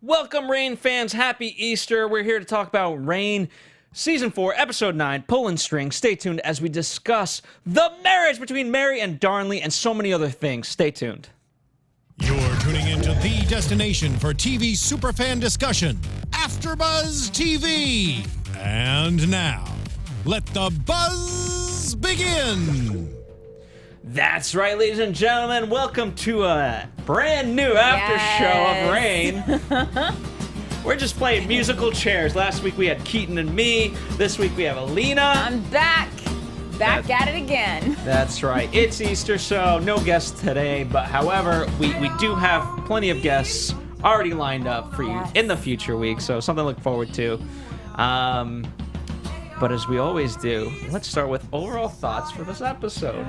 Welcome, Reign fans. Happy Easter. We're here to talk about Reign, Season 4, Episode 9, Pulling String. Stay tuned as we discuss the marriage between Mary and Darnley and so many other things. Stay tuned. You're tuning into the destination for TV superfan discussion, AFTERBUZZ TV. And now, let the buzz begin. That's right, ladies and gentlemen. Welcome to a brand new after show of Reign. We're just playing musical chairs. Last week we had Keaton and me. This week we have Alina. I'm back. Back at it again. That's right. It's Easter, so no guests today. But however, we do have plenty of guests already lined up for you in the future weeks. So something to look forward to. But as we always do, let's start with overall thoughts for this episode.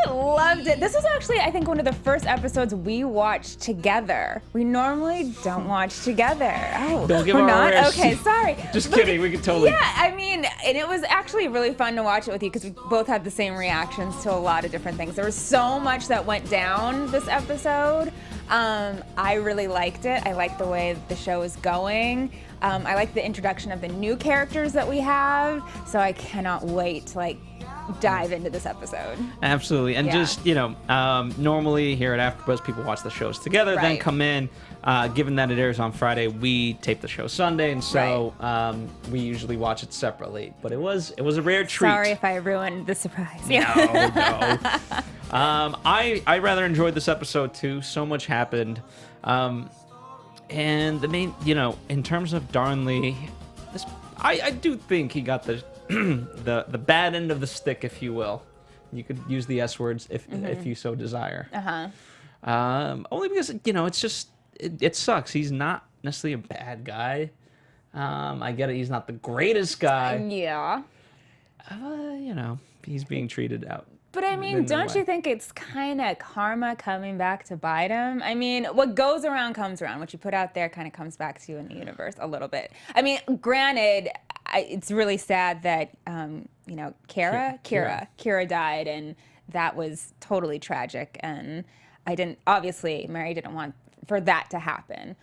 Loved it. This was actually, I think, one of the first episodes we watched together. We normally don't watch together. Oh, don't give we're our not? ears. Okay, sorry. Just kidding. We could totally. Yeah, I mean, and it was actually really fun to watch it with you because we both had the same reactions to a lot of different things. There was so much that went down this episode. I really liked it. I liked the way the show is going. I like the introduction of the new characters that we have. So I cannot wait to dive into this episode. Absolutely. And just, normally here at AfterBuzz, people watch the shows together, then come in. Given that it airs on Friday, we tape the show Sunday, and so we usually watch it separately. But it was a rare treat. Sorry if I ruined the surprise. No. I rather enjoyed this episode too. So much happened. And the main, in terms of Darnley, I do think he got the the bad end of the stick, if you will. You could use the S words if you so desire. Only because it's just it sucks. He's not necessarily a bad guy. I get it. He's not the greatest guy. Yeah. He's being treated out. But I mean, don't you think it's kind of karma coming back to bite him? I mean, what goes around comes around. What you put out there kind of comes back to you in the universe a little bit. I mean, granted, it's really sad that, Kira died, and that was totally tragic. And obviously, Mary didn't want for that to happen.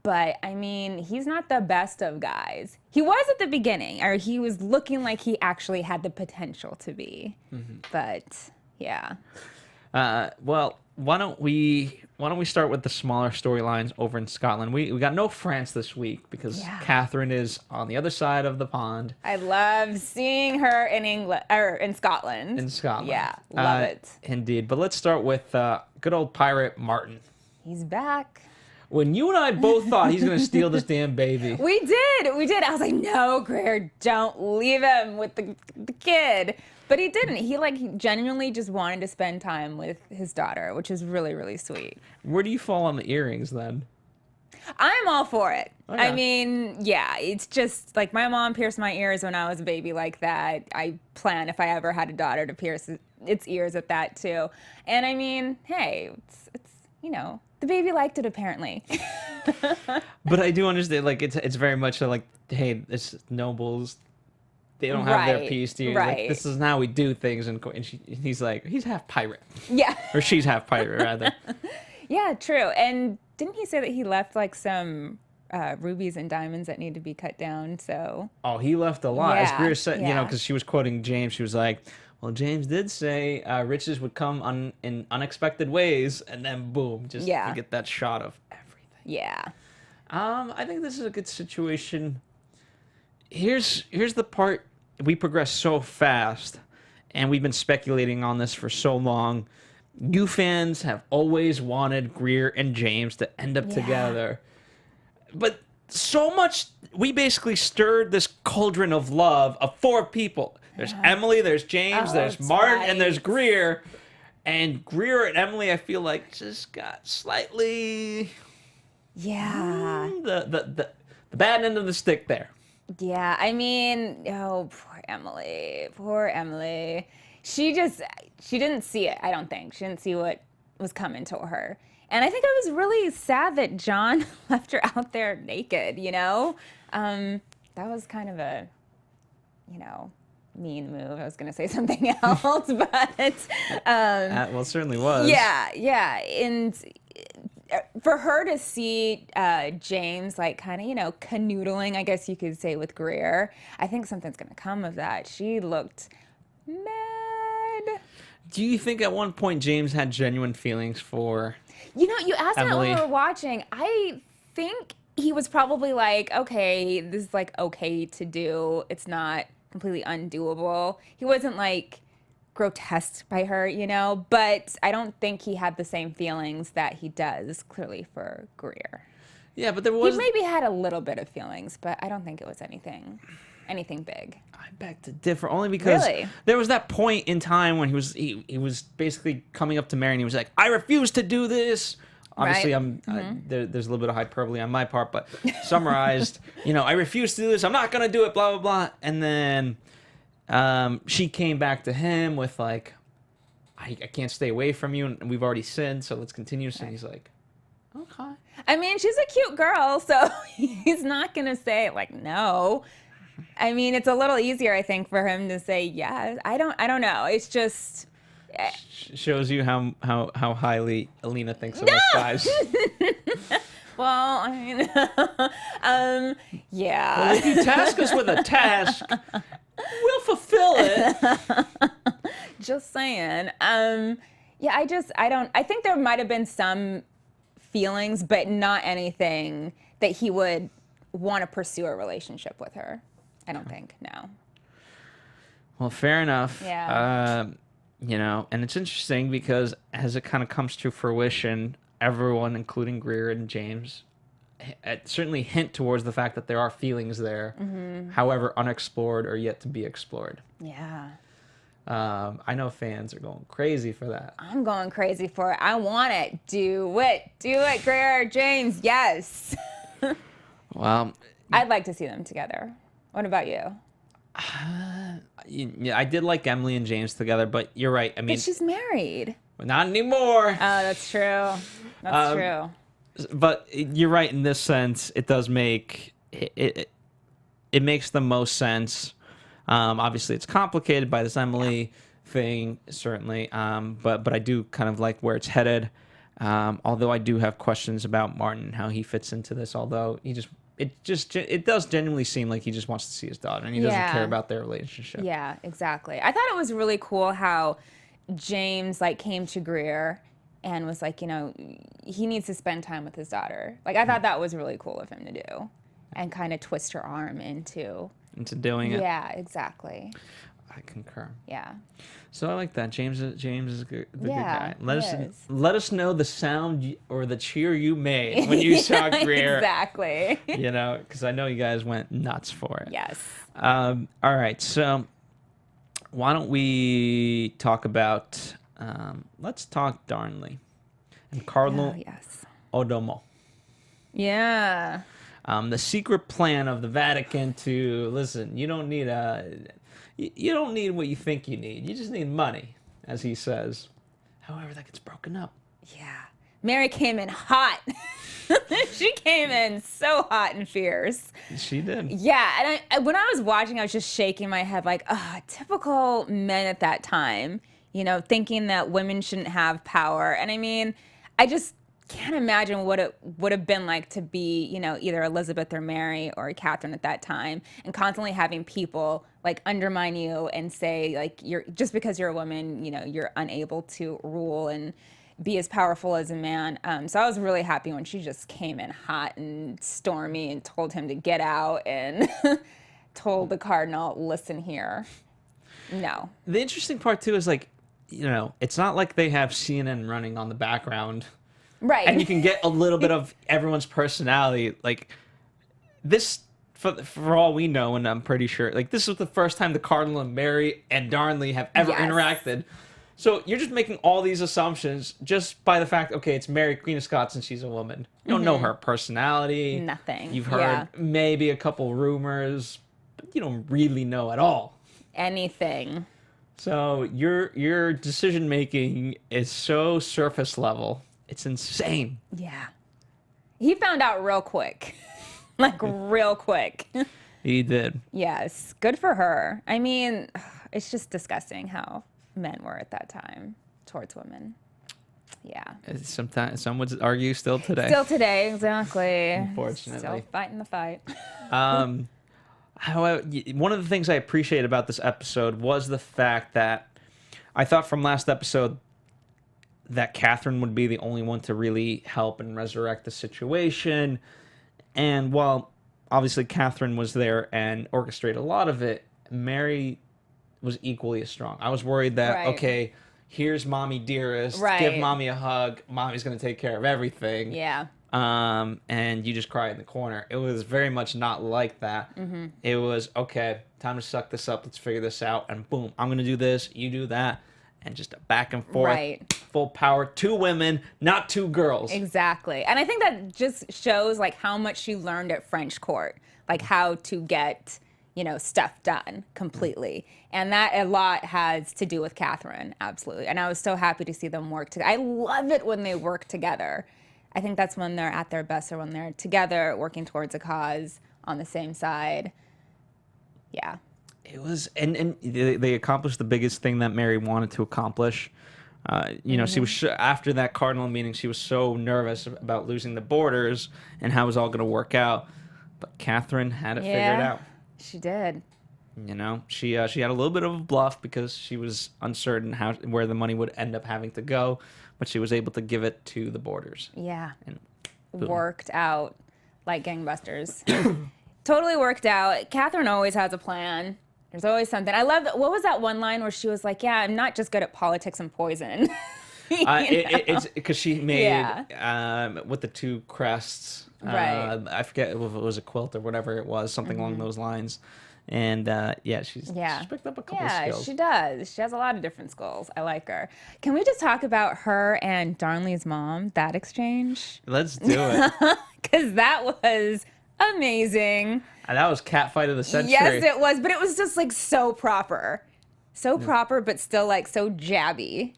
But, I mean, he's not the best of guys. He was at the beginning, or he was looking like he actually had the potential to be. But, yeah. Well, why don't we start with the smaller storylines over in Scotland? We got no France this week because Katherine is on the other side of the pond. I love seeing her in England or in Scotland. In Scotland. Yeah, love it. Indeed. But let's start with good old pirate Martin. He's back. When you and I both thought he's going to steal this damn baby. We did. I was like, no, Greer, don't leave him with the kid. But he didn't. He genuinely just wanted to spend time with his daughter, which is really, really sweet. Where do you fall on the earrings then? I'm all for it. Okay. I mean, yeah, it's just like my mom pierced my ears when I was a baby like that. I plan if I ever had a daughter to pierce its ears at that too. And I mean, hey, it's the baby liked it apparently. But I do understand, it's very much hey, it's nobles. They don't have their piece to use. Right. This is how we do things, and he's like, he's half pirate. Yeah. Or she's half pirate, rather. Yeah, true. And didn't he say that he left some rubies and diamonds that need to be cut down? So. Oh, he left a lot. As Greer said, yeah. Because she was quoting James. She was like, well, James did say riches would come in unexpected ways, and then boom, you get that shot of everything. Yeah. I think this is a good situation. Here's the part. We progress so fast, and we've been speculating on this for so long. You fans have always wanted Greer and James to end up together. But so much, we basically stirred this cauldron of love of 4 people. There's Emily, there's James, there's Martin, and there's Greer. And Greer and Emily, I feel like, just got slightly... Yeah. The bad end of the stick there. Yeah, I mean, poor Emily. She didn't see it, I don't think. She didn't see what was coming to her. And I think it was really sad that John left her out there naked, That was kind of a, mean move. I was going to say something else, but... Well, it certainly was. Yeah. And for her to see James like kind of, canoodling, I guess you could say, with Greer, I think something's going to come of that. She looked mad. Do you think at one point James had genuine feelings for You asked me Emily? when we were watching. I think he was probably like, okay, this is like okay to do. It's not completely undoable. He wasn't like grotesque by her, but I don't think he had the same feelings that he does clearly for Greer. Yeah, but there was... He maybe had a little bit of feelings, but I don't think it was anything big. I beg to differ, only because Really? there was that point in time when he was basically coming up to Mary and he was like, I refuse to do this. Obviously, Right. There's a little bit of hyperbole on my part, but summarized, I refuse to do this. I'm not going to do it, blah, blah, blah. And then she came back to him with like, I can't stay away from you, and we've already sinned, so let's continue. So he's like, okay. I mean, she's a cute girl, so he's not going to say like no. I mean, it's a little easier, I think, for him to say yes. I don't know. It's just... Shows you how highly Alina thinks of us guys. Well, I mean, yeah. Well, if you task us with a task, we'll fulfill it. Just saying. Yeah, I think there might have been some feelings, but not anything that he would want to pursue a relationship with her. I don't think, no. Well, fair enough. Yeah. And it's interesting because as it kind of comes to fruition, everyone, including Greer and James, certainly hint towards the fact that there are feelings there, however unexplored or yet to be explored. Yeah. I know fans are going crazy for that. I'm going crazy for it. I want it. Do it, Greer, James. Yes. Well, I'd like to see them together. What about you? yeah, I did like Emily and James together, but you're right. I mean, But she's married. not anymore. Oh, that's true. That's true. But you're right in this sense. It does make it makes the most sense. Obviously, it's complicated by this Emily thing, certainly. But I do kind of like where it's headed. Although I do have questions about Martin and how he fits into this. Although it does genuinely seem like he just wants to see his daughter and he doesn't care about their relationship. Yeah, exactly. I thought it was really cool how James came to Greer and was like, he needs to spend time with his daughter. Like, I thought that was really cool of him to do and kind of twist her arm into doing it. Yeah, exactly. I concur. Yeah. So I like that. James is the good guy. he Let us know the sound or the cheer you made when you saw Greer. Exactly. Because I know you guys went nuts for it. Yes. All right. So why don't we talk about? Let's talk Darnley and Cardinal Odomo. Yeah. The secret plan of the Vatican to listen. You don't need what you think you need. You just need money, as he says. However, that gets broken up. Yeah. Mary came in hot. She came in so hot and fierce. She did. Yeah, and when I was watching, I was just shaking my head like, typical men at that time, thinking that women shouldn't have power. And I mean, I just can't imagine what it would have been like to be, either Elizabeth or Mary or Katherine at that time, and constantly having people undermine you and say you're just because you're a woman, you're unable to rule and be as powerful as a man. So I was really happy when she just came in hot and stormy and told him to get out and told the cardinal, listen here. No. The interesting part too is it's not like they have CNN running on the background. Right. And you can get a little bit of everyone's personality. This, for all we know, and I'm pretty sure, this was the first time the Cardinal and Mary and Darnley have ever interacted. So you're just making all these assumptions just by the fact, okay, it's Mary, Queen of Scots, and she's a woman. You don't know her personality. Nothing. You've heard maybe a couple rumors, but you don't really know at all. Anything. So your decision making is so surface level. It's insane. Yeah. He found out real quick. Real quick. He did. Yes. Good for her. I mean, it's just disgusting how men were at that time towards women. Yeah. Sometimes some would argue still today. Still today, exactly. Unfortunately. Still fighting the fight. However, one of the things I appreciate about this episode was the fact that I thought from last episode that Katherine would be the only one to really help and resurrect the situation. And while obviously Katherine was there and orchestrated a lot of it, Mary was equally as strong. I was worried that, okay, here's mommy dearest, give mommy a hug, mommy's going to take care of everything. Yeah. And you just cry in the corner. It was very much not like that. Mm-hmm. It was, okay, time to suck this up, let's figure this out, and boom, I'm going to do this, you do that, and just a back and forth, full power, 2 women, not 2 girls. Exactly. And I think that just shows like how much she learned at French court, like how to get, you know, stuff done completely. And that a lot has to do with Katherine, absolutely. And I was so happy to see them work together. I love it when they work together. I think that's when they're at their best, or when they're together working towards a cause on the same side. Yeah. It was, and they accomplished the biggest thing that Mary wanted to accomplish. You know, she was after that cardinal meeting, she was so nervous about losing the borders and how it was all going to work out. But Katherine had it figured out. She did. You know, she had a little bit of a bluff because she was uncertain where the money would end up having to go, but she was able to give it to the borders. Yeah. And worked out like gangbusters. Totally worked out. Katherine always has a plan. There's always something. I love what was that one line where she was like, "Yeah, I'm not just good at politics and poison." It's because she made with the 2 crests. I forget if it was a quilt or whatever it was, something along those lines. And she's picked up a couple of skills. Yeah, she does. She has a lot of different skills. I like her. Can we just talk about her and Darnley's mom, that exchange? Let's do it. Because that was amazing. And that was catfight of the century. Yes, it was. But it was just like so proper. So proper, but still like so jabby.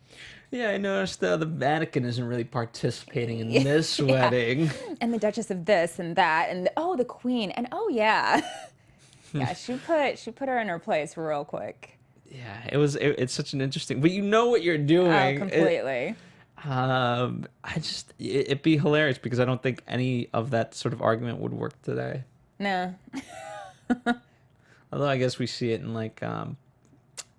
Yeah, I noticed the Vatican isn't really participating in this wedding. And the Duchess of this and that. And the Queen. And yeah, she put her in her place real quick. Yeah, it's such an interesting, but you know what you're doing. Oh, completely. It'd be hilarious because I don't think any of that sort of argument would work today. No. Although I guess we see it in like, I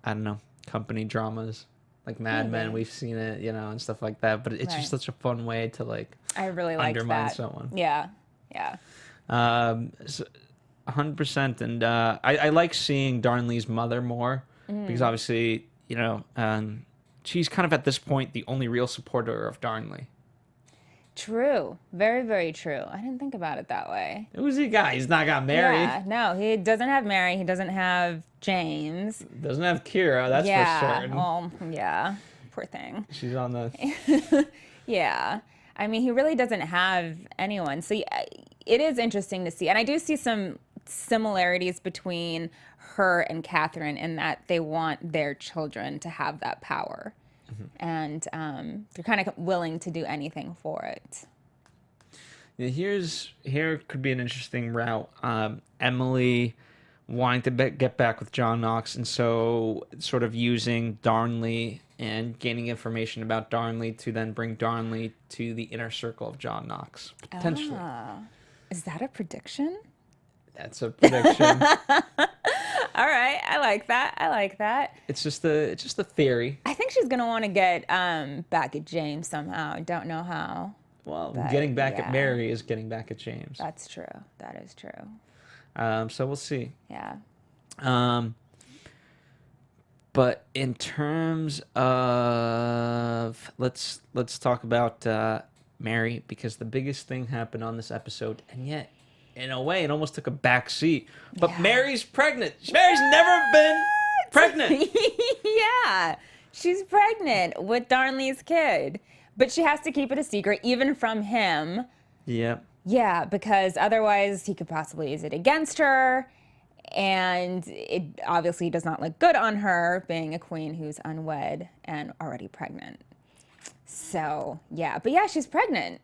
don't know, company dramas. Like Mad Men, we've seen it, you know, and stuff like that. But it's just such a fun way to like I really liked undermine that. someone. Yeah. 100%. And I like seeing Darnley's mother more because obviously, you know, she's kind of at this point the only real supporter of Darnley. True. Very, very true. I didn't think about it that way. Who's he got? He's not got Mary. Yeah, no, he doesn't have Mary. He doesn't have James. Doesn't have Kira, that's for certain. Well, yeah. Poor thing. She's on the... Yeah. I mean, he really doesn't have anyone. So it is interesting to see. And I do see some similarities between her and Katherine in that they want their children to have that power. And they're kind of willing to do anything for it. Yeah, here could be an interesting route. Emily wanting to get back with John Knox, and so sort of using Darnley and gaining information about Darnley to then bring Darnley to the inner circle of John Knox, potentially. Is that a prediction? That's a prediction. All right, I like that. It's just a theory. I think she's gonna want to get back at James somehow. I don't know how. Well, getting back at Mary is getting back at James. That's true. That is true. So we'll see. Yeah. But in terms of let's talk about Mary, because the biggest thing happened on this episode, and yet in a way it almost took a back seat. But Mary's pregnant. Mary's never been pregnant. Yeah, she's pregnant with Darnley's kid, but she has to keep it a secret even from him. Yep. Yeah, because otherwise he could possibly use it against her. And it obviously does not look good on her being a queen who's unwed and already pregnant. So, yeah. But yeah, she's pregnant.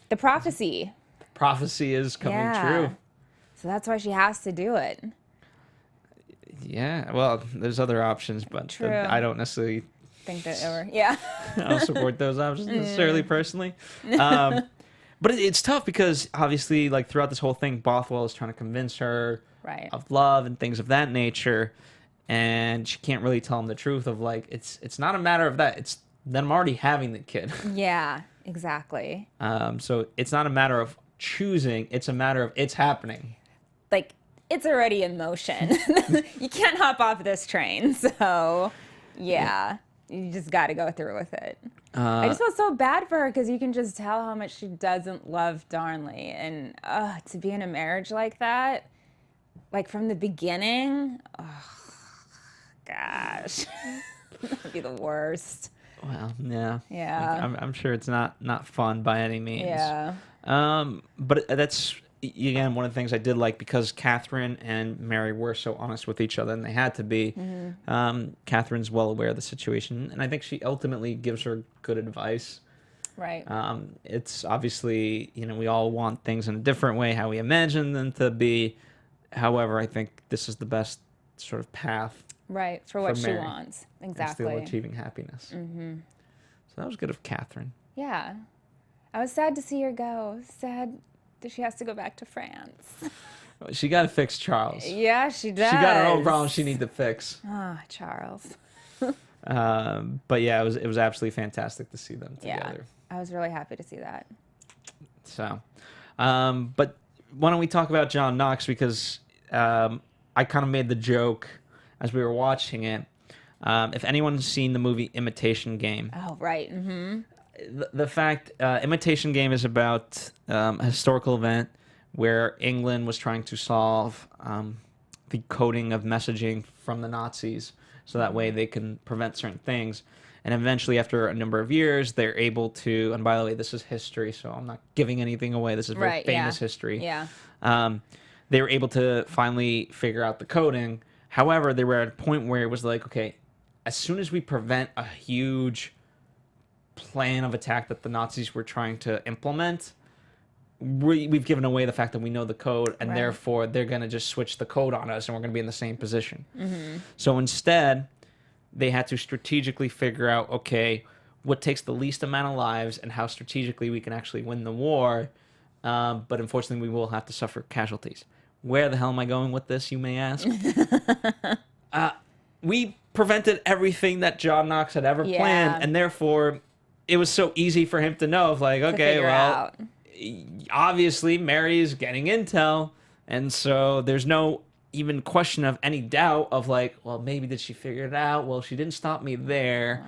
The prophecy. Prophecy is coming true. So that's why she has to do it. Yeah. Well, there's other options, but True. I don't necessarily think that ever. Yeah. I don't support those options necessarily personally. But it's tough because obviously, like throughout this whole thing, Bothwell is trying to convince her Right. of love and things of that nature, and she can't really tell him the truth of like it's not a matter of that. It's them already having the kid. Yeah, exactly. So it's not a matter of choosing; it's a matter of it's happening. Like, it's already in motion. You can't hop off this train. So, yeah, you just got to go through with it. I just feel so bad for her because you can just tell how much she doesn't love Darnley. And to be in a marriage like that, like from the beginning, gosh, that'd be the worst. Well, yeah. Yeah. I'm sure it's not fun by any means. Yeah. But that's, again, one of the things I did like because Katherine and Mary were so honest with each other, and they had to be. Katherine's well aware of the situation, and I think she ultimately gives her good advice. Right. It's obviously, we all want things in a different way, how we imagine them to be. However, I think this is the best sort of path. Right, for what she Mary. wants. And Exactly. still achieving happiness. So that was good of Katherine. Yeah. I was sad to see her go. Sad that she has to go back to France. She got to fix Charles. Yeah, she does. She got her own problems she needs to fix. Ah, Charles. But yeah, it was absolutely fantastic to see them Yeah, together. I was really happy to see that. So, but why don't we talk about John Knox, because I kind of made the joke as we were watching it. If anyone's seen the movie Imitation Game, Oh, right. Mm-hmm. the fact Imitation Game is about a historical event where England was trying to solve the coding of messaging from the Nazis, so that way they can prevent certain things. And eventually, after a number of years, they're able to. And by the way, this is history, so I'm not giving anything away. This is very Right, famous yeah. history. Yeah. They were able to finally figure out the coding. However, they were at a point where it was like, okay, as soon as we prevent a huge plan of attack that the Nazis were trying to implement, we've given away the fact that we know the code, and Right. therefore they're going to just switch the code on us, and we're going to be in the same position. So instead, they had to strategically figure out, okay, what takes the least amount of lives and how strategically we can actually win the war. But unfortunately, we will have to suffer casualties. Where the hell am I going with this, you may ask? We prevented everything that John Knox had ever Yeah. planned, and therefore it was so easy for him to know, of like, okay, figure well, out. obviously Mary is getting intel, and so there's no even question of any doubt of like, well, maybe did she figure it out? Well, she didn't stop me there.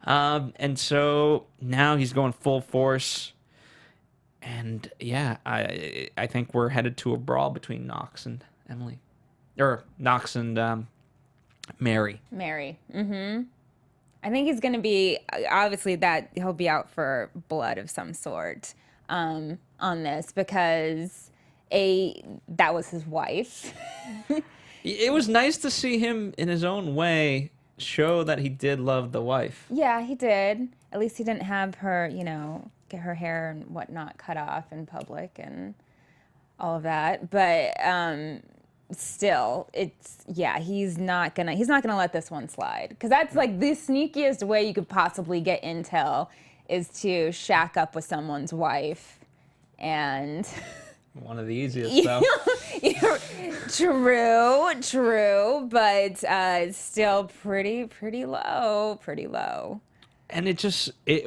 And so now he's going full force. And yeah, I think we're headed to a brawl between Knox and Emily. Or Knox and Mary. Mary. Mm-hmm. I think he's going to be, obviously, that he'll be out for blood of some sort on this, because that was his wife. It was nice to see him in his own way show that he did love the wife. Yeah, he did. At least he didn't have her, get her hair and whatnot cut off in public and all of that. But still, he's not gonna let this one slide, because that's like the sneakiest way you could possibly get intel, is to shack up with someone's wife. And One of the easiest, though. True, but still pretty low. And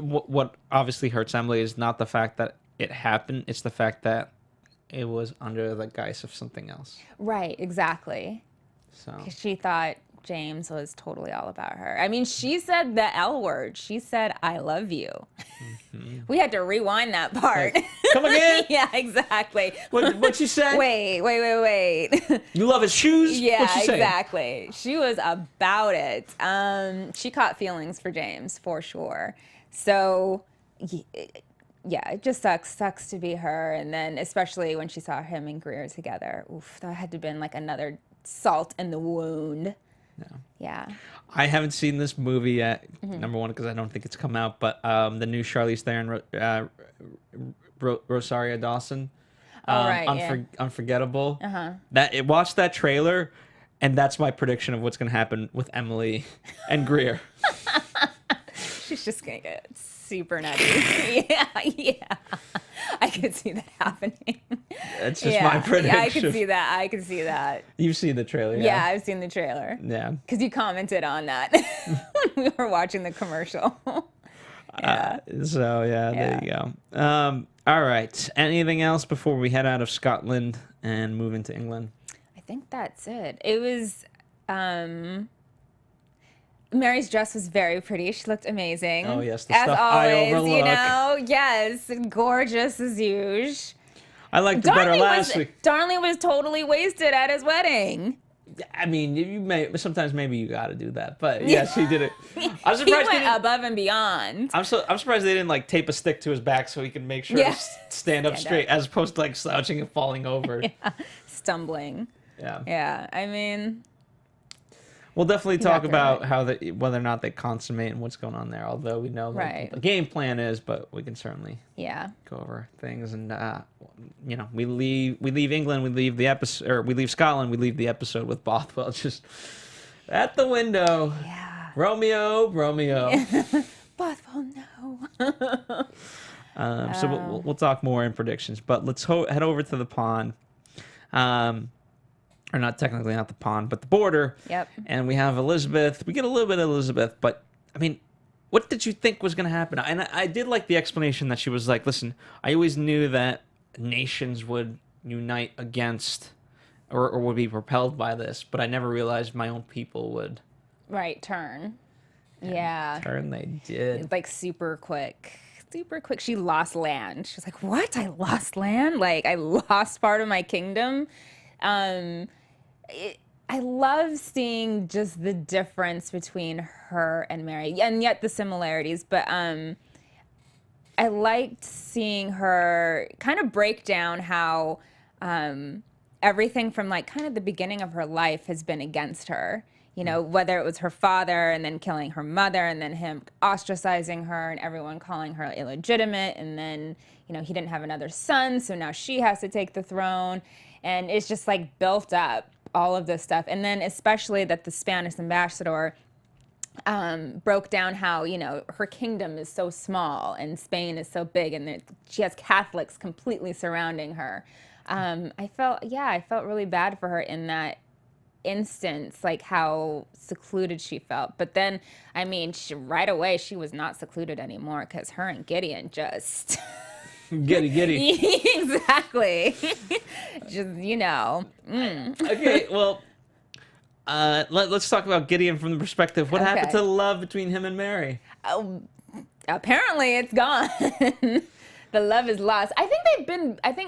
what obviously hurts Emily is not the fact that it happened, it's the fact that it was under the guise of something else. Right, exactly. So 'Cause she thought James was totally all about her. I mean, she said the L word. She said, "I love you." Mm-hmm. We had to rewind that part. Like, come again? Yeah, exactly. What you said? Wait. You love his shoes? Yeah, What you say? exactly. She was about it. She caught feelings for James, for sure. So, yeah, it just sucks to be her. And then especially when she saw him and Greer together. Oof, that had to have been like another salt in the wound. No. Yeah. I haven't seen this movie yet, number one, because I don't think it's come out, but the new Charlize Theron, Rosario Dawson, right, Unforgettable. Watch that trailer, and that's my prediction of what's going to happen with Emily and Greer. She's just gonna get super nutty. Yeah. I could see that happening. That's just my prediction. Yeah, I could see that. You've seen the trailer, Yeah, I've seen the trailer. Yeah. Because you commented on that when we were watching the commercial. There you go. All right. Anything else before we head out of Scotland and move into England? I think that's it. It was Mary's dress was very pretty. She looked amazing. Oh yes, the as stuff always, I overlook. you know. Yes, gorgeous as usual. I liked it better last week. Darnley was totally wasted at his wedding. I mean, you may sometimes maybe you got to do that, but yes, he did it. I'm surprised he went above and beyond. I'm surprised they didn't like tape a stick to his back so he could make sure to stand up straight, as opposed to like slouching and falling over. Stumbling. Yeah. Yeah, I mean. We'll definitely talk about how whether or not they consummate and what's going on there. Although we know what the game plan is, but we can certainly go over things. And we leave England, we leave the episode, or we leave Scotland, we leave the episode with Bothwell just at the window. Yeah. Romeo. Bothwell, no. So we'll talk more in predictions, but let's head over to the pond. Or not technically not the pond, but the border. Yep. And we have Elizabeth. We get a little bit of Elizabeth, but I mean, what did you think was going to happen? And I did like the explanation that she was like, listen, I always knew that nations would unite against or would be propelled by this, but I never realized my own people would. Right, turn. Yeah. Turn they did. Like super quick. Super quick. She lost land. She's like, what? I lost land? Like, I lost part of my kingdom? I love seeing just the difference between her and Mary, and yet the similarities. But I liked seeing her kind of break down how everything from like kind of the beginning of her life has been against her. You know, whether it was her father and then killing her mother and then him ostracizing her and everyone calling her illegitimate. And then, you know, he didn't have another son, so now she has to take the throne. And it's just like built up, all of this stuff. And then especially that the Spanish ambassador broke down how, you know, her kingdom is so small and Spain is so big and she has Catholics completely surrounding her. I felt really bad for her in that instance, like how secluded she felt. But then, I mean, right away, she was not secluded anymore because her and Gideon just... Giddy. Exactly. Just, you know. Okay, well, let's talk about Gideon from the perspective. What happened to the love between him and Mary? Apparently, it's gone. The love is lost. I think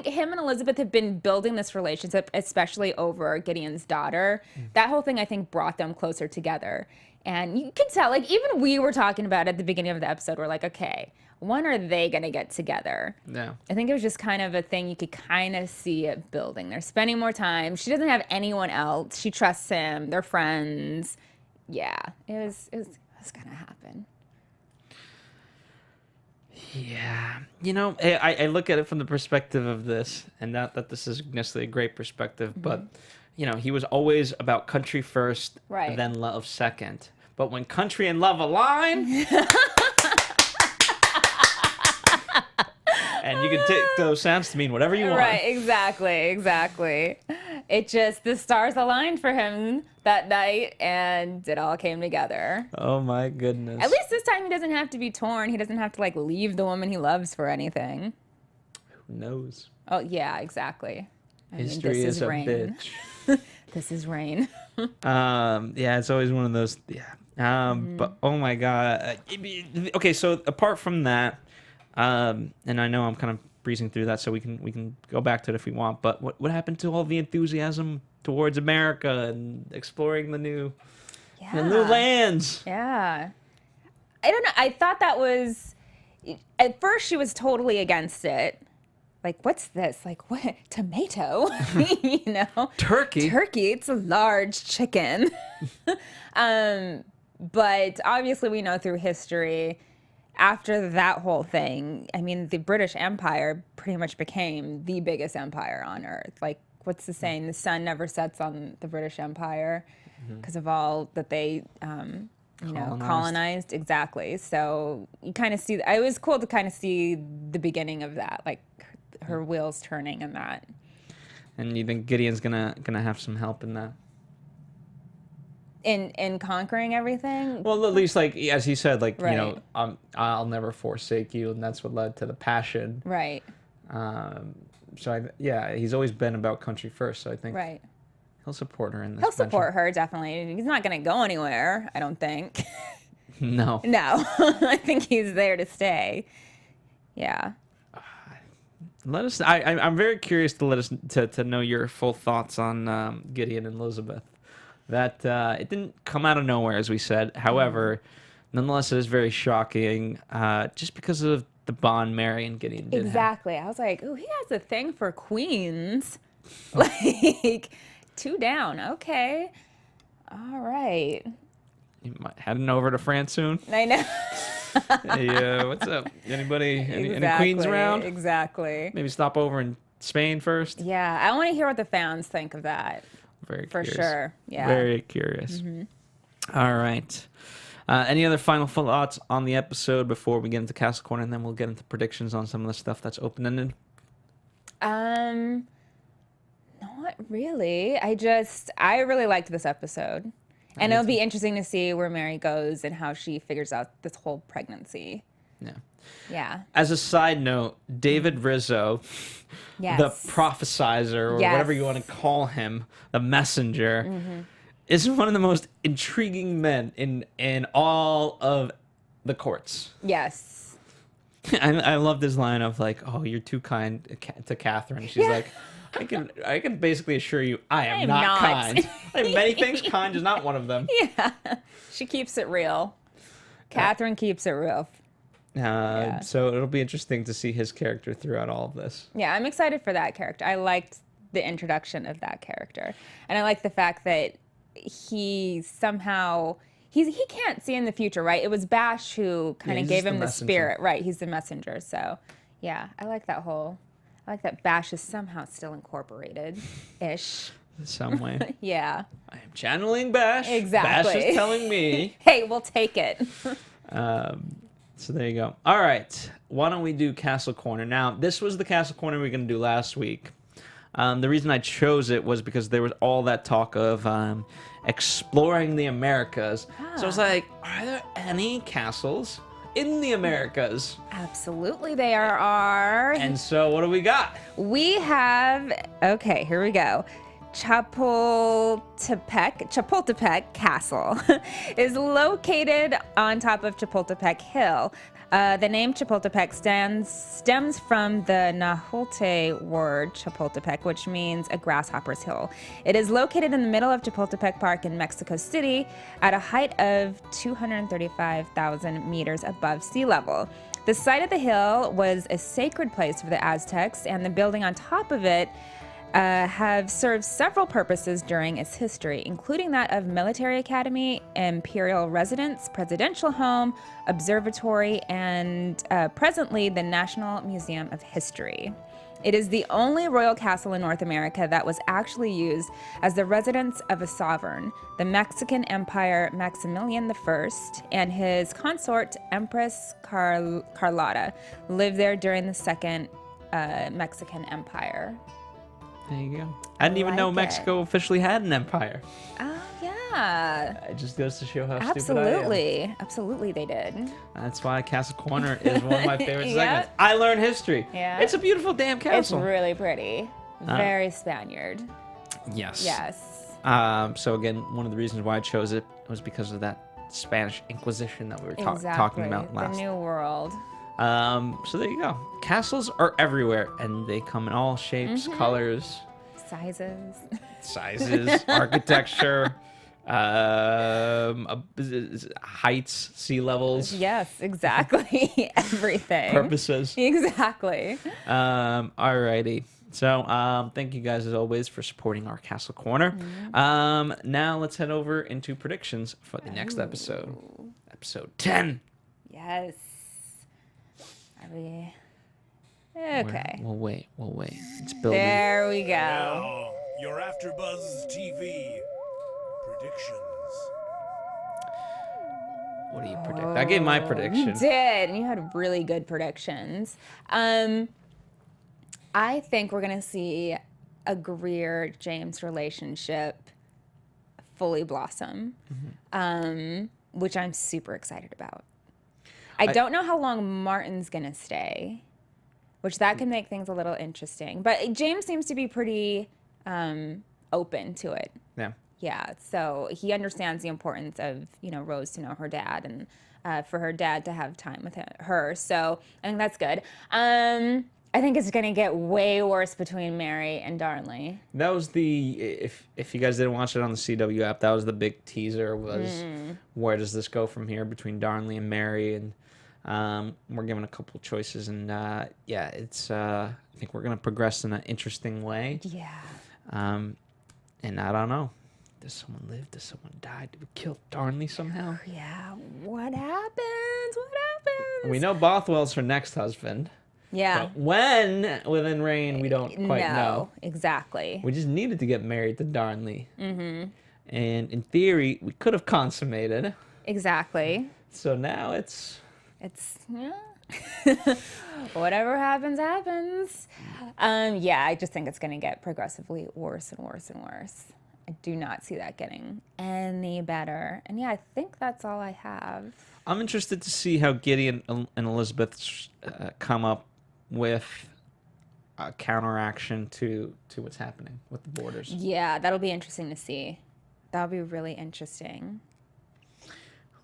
him and Elizabeth have been building this relationship, especially over Gideon's daughter. That whole thing, I think, brought them closer together. And you can tell, like, even we were talking about at the beginning of the episode, we're like, okay, when are they going to get together? Yeah. I think it was just kind of a thing you could kind of see it building. They're spending more time. She doesn't have anyone else. She trusts him. They're friends. Yeah, it was going to happen. Yeah. You know, I look at it from the perspective of this, and not that this is necessarily a great perspective, but, you know, he was always about country first, then love second. But when country and love align... And you can take those sounds to mean whatever you want. Right, exactly. It just, the stars aligned for him that night, and it all came together. Oh, my goodness. At least this time he doesn't have to be torn. He doesn't have to, like, leave the woman he loves for anything. Who knows? Oh, yeah, exactly. History is a Reign. bitch. This is Reign. Yeah, it's always one of those, but, oh, my God. Okay, so apart from that, and I know I'm kind of breezing through that, so we can go back to it if we want. But what happened to all the enthusiasm towards America and exploring the new lands? Yeah, I don't know. I thought that was at first she was totally against it. Like, what's this? Like, what? Tomato? You know? Turkey. It's a large chicken. But obviously we know through history, after that whole thing, I mean, the British Empire pretty much became the biggest empire on earth. Like, what's the saying? The sun never sets on the British Empire because of all that they colonized. Exactly. So you kind of see, it was cool to kind of see the beginning of that, like her wheels turning and that. And you think Gideon's gonna have some help in that? In conquering everything? Well, at least, like, as he said, like, Right. I'll never forsake you, and that's what led to the passion. Right. So, he's always been about country first, so I think Right. he'll support her in this He'll support venture. her, definitely. He's not going to go anywhere, I don't think. No. No. I think he's there to stay. Yeah. Let us. I'm very curious to let us to know your full thoughts on Gideon and Elizabeth. That it didn't come out of nowhere, as we said. However, nonetheless, it is very shocking, just because of the bond Mary and Gideon did Exactly. I was like, ooh, he has a thing for queens. Like, 2 down. Okay. All right. You might heading over to France soon. I know. Hey, what's up? Anybody? Any Exactly, queens around? Exactly. Maybe stop over in Spain first. Yeah, I want to hear what the fans think of that. Very For curious. sure. Yeah. Very curious. All right. Any other final thoughts on the episode before we get into Castle Corner, and then we'll get into predictions on some of the stuff that's open-ended? Not really. I really liked this episode. And it'll be interesting to see where Mary goes and how she figures out this whole pregnancy. Yeah. Yeah. As a side note, David Rizzo, Yes. the prophesizer, or whatever you want to call him, the messenger, is one of the most intriguing men in all of the courts. Yes. I love this line of like, "Oh, you're too kind to Catherine." She's like, I can basically assure you, I am not kind. I have many things. Kind is not one of them. Yeah. She keeps it real. Catherine keeps it real. So it'll be interesting to see his character throughout all of this. Yeah, I'm excited for that character. I liked the introduction of that character. And I like the fact that he somehow... He can't see in the future, right? It was Bash who kind of gave him the spirit. Right, he's the messenger. So, yeah, I like that Bash is somehow still incorporated-ish. In some way. Yeah. I am channeling Bash. Exactly. Bash is telling me. Hey, we'll take it. So there you go. All right. Why don't we do Castle Corner? Now, this was the Castle Corner we were going to do last week. The reason I chose it was because there was all that talk of exploring the Americas. So I was like, are there any castles in the Americas? Absolutely, they are. And so what do we got? We have, okay, here we go. Chapultepec Castle is located on top of Chapultepec Hill. The name Chapultepec stems from the Nahuatl word Chapultepec, which means a grasshopper's hill. It is located in the middle of Chapultepec Park in Mexico City at a height of 235,000 meters above sea level. The site of the hill was a sacred place for the Aztecs, and the building on top of it have served several purposes during its history, including that of military academy, imperial residence, presidential home, observatory, and presently the National Museum of History. It is the only royal castle in North America that was actually used as the residence of a sovereign. The Mexican Empire Maximilian I and his consort Empress Carlotta lived there during the Second Mexican Empire. There you go. I didn't even know Mexico officially had an empire. Oh, yeah. It just goes to show how stupid I am. Absolutely they did. That's why Castle Corner is one of my favorite segments. I learn history. Yeah. It's a beautiful damn castle. It's really pretty. Very Spaniard. Yes. Yes. So again, one of the reasons why I chose it was because of that Spanish Inquisition that we were talking about last. The New World. So there you go. Castles are everywhere, and they come in all shapes, colors, sizes, architecture, heights, sea levels. Yes, exactly. Everything. Purposes. Exactly. Alrighty. So thank you guys as always for supporting our Castle Corner. Now let's head over into predictions for the next episode. Episode 10. Yes. Are we... Okay. We'll wait. It's building. There we go. Now, your AfterBuzz TV predictions. What do you predict? I gave my prediction. You did, and you had really good predictions. I think we're gonna see a Greer James relationship fully blossom, which I'm super excited about. I don't know how long Martin's gonna stay, which that can make things a little interesting. But James seems to be pretty open to it. Yeah. Yeah, so he understands the importance of, Rose to know her dad and for her dad to have time with her. So I think that's good. I think it's going to get way worse between Mary and Darnley. That was if you guys didn't watch it on the CW app, that was the big teaser was where does this go from here between Darnley and Mary, and we're given a couple choices, and it's I think we're going to progress in an interesting way. Yeah. And I don't know. Does someone live? Does someone die? Did we kill Darnley somehow? Yeah. What happens? What happens? We know Bothwell's her next husband. Yeah. But when within Reign, we don't quite know. Exactly. We just needed to get married to Darnley. Mm-hmm. And in theory, we could have consummated. Exactly. So now it's whatever happens, happens. I just think it's going to get progressively worse and worse and worse. I do not see that getting any better. And I think that's all I have. I'm interested to see how Gideon and Elizabeth come up with a counteraction to what's happening with the borders. Yeah, that'll be interesting to see. That'll be really interesting.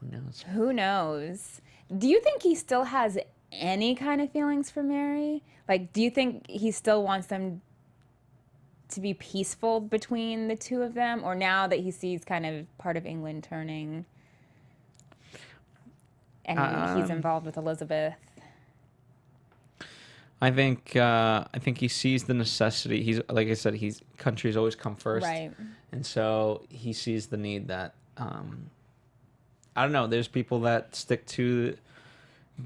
Who knows? Who knows? Do you think he still has any kind of feelings for Mary? Like, do you think he still wants them to be peaceful between the two of them? Or now that he sees kind of part of England turning and he's involved with Elizabeth? I think he sees the necessity. He's, like I said, country's always come first. Right. And so he sees the need that, I don't know, there's people that stick to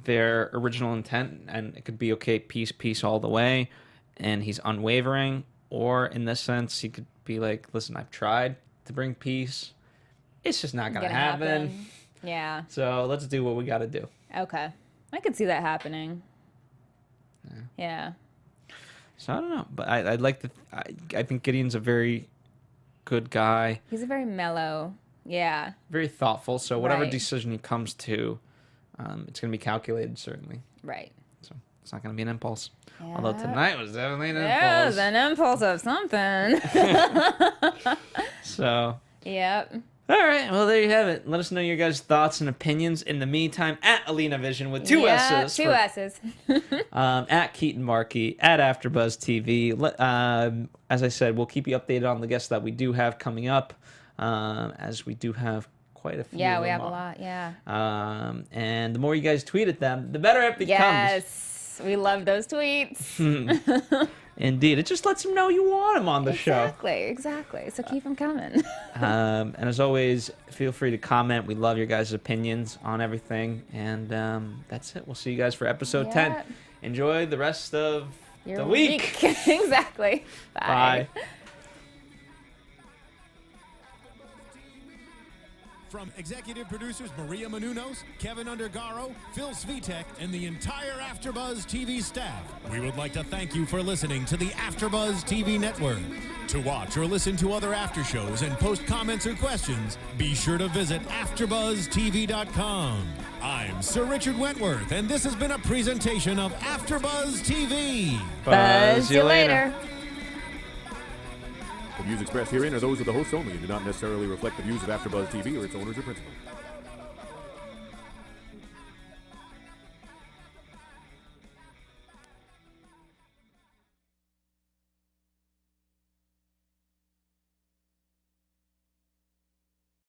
their original intent, and it could be, okay, peace all the way, and he's unwavering. Or in this sense, he could be like, listen, I've tried to bring peace. It's just not going to happen. Yeah. So let's do what we got to do. Okay. I could see that happening. Yeah. So I don't know, but I'd like to. I think Gideon's a very good guy. He's a very mellow. Yeah. Very thoughtful. So whatever Right. decision he comes to, it's going to be calculated, certainly. Right. So it's not going to be an impulse. Yeah. Although tonight was definitely an It was impulse. an impulse of something. So. Yep. All right. Well, there you have it. Let us know your guys' thoughts and opinions. In the meantime, at Alina Vision with two S's. Two S's. At Keaton Markey, at AfterBuzz TV. As I said, we'll keep you updated on the guests that we do have coming up, as we do have quite a few. Yeah, we have a lot. Yeah. And the more you guys tweet at them, the better it becomes. Yes. We love those tweets. Indeed. It just lets them know you want them on the show. Exactly. So keep them coming. And as always, feel free to comment. We love your guys' opinions on everything. And that's it. We'll see you guys for episode 10. Enjoy the rest of the week. Exactly. Bye. From executive producers Maria Menounos, Kevin Undergaro, Phil Svitek, and the entire AfterBuzz TV staff, we would like to thank you for listening to the AfterBuzz TV network. To watch or listen to other after shows and post comments or questions, be sure to visit AfterBuzzTV.com. I'm Sir Richard Wentworth, and this has been a presentation of AfterBuzz TV. Buzz you later. The views expressed herein are those of the hosts only and do not necessarily reflect the views of AfterBuzz TV or its owners or principals.